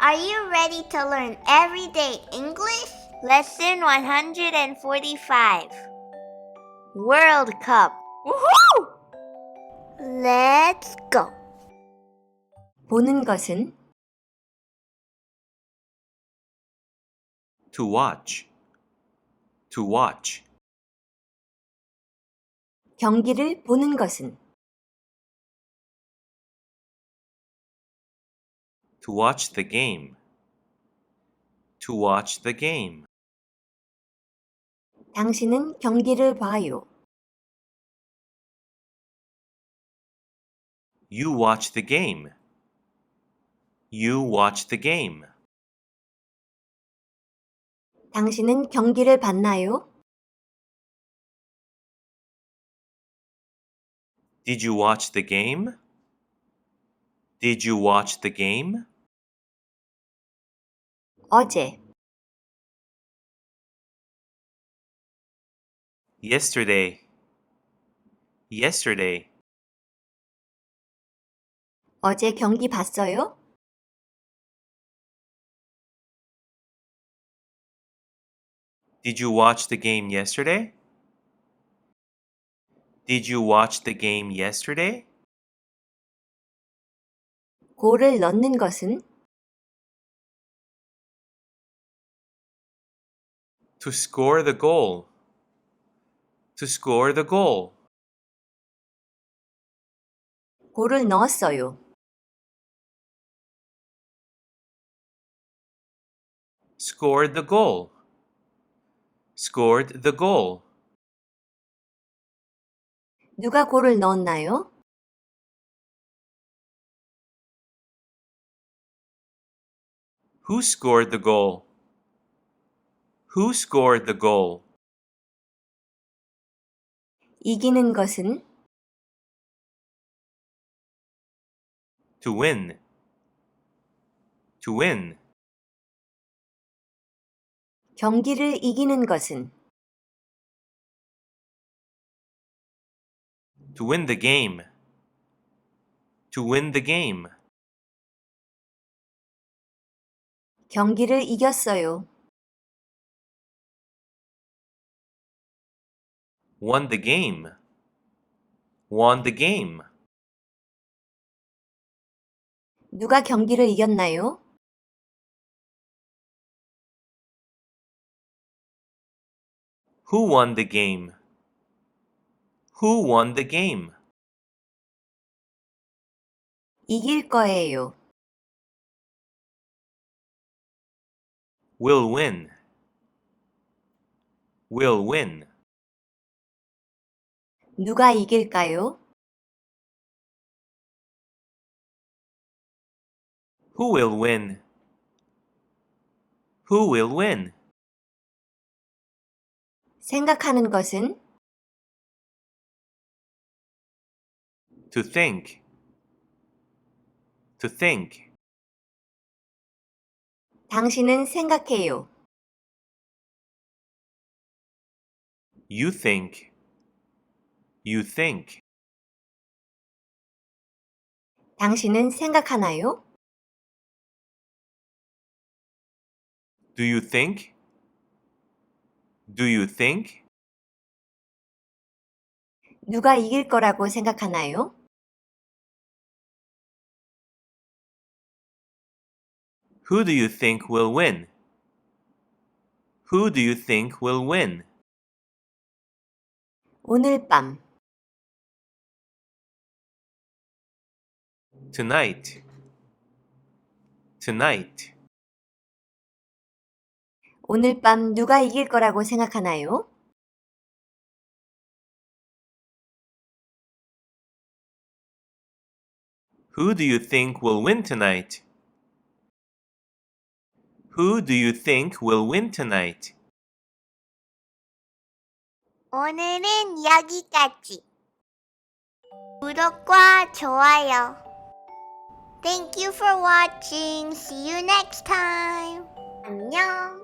Are you ready to learn everyday English? Lesson 145. World Cup. Woohoo! Let's go. 보는 것은 To watch. To watch. 경기를 보는 것은 To watch the game. To watch the game. 당신은 경기를 봐요. You watch the game. You watch the game. 당신은 경기를 봤나요? Did you watch the game? Did you watch the game? 어제, Yesterday. Yesterday. 어제 경기 봤어요? Did you watch the game yesterday? Did you watch the game yesterday? 골을 넣는 것은 To score the goal. To score the goal. 골을 넣었어요. Scored the goal. Scored the goal. 누가 골을 넣었나요? Who scored the goal? Who scored the goal? 이기는 것은 To win. To win. 경기를 이기는 것은 To win the game. To win the game. 경기를 이겼어요. Won the game. Won the game. 누가 경기를 이겼나요? Who won the game? Who won the game? 이길 거예요. Will win. Will win. 누가 이길까요? Who will win? Who will win? 생각하는 것은 To think. To think. 당신은 생각해요. You think. You think. 당신은 생각하나요? Do you think? Do you think? 누가 이길 거라고 생각하나요? Who do you think will win? Who do you think will win? 오늘 밤 Tonight. Tonight. 오늘 밤 누가 이길 거라고 생각하나요? Who do you think will win tonight? Who do you think will win tonight? 오늘은 여기까지. 구독과 좋아요. Thank you for watching. See you next time. 안녕.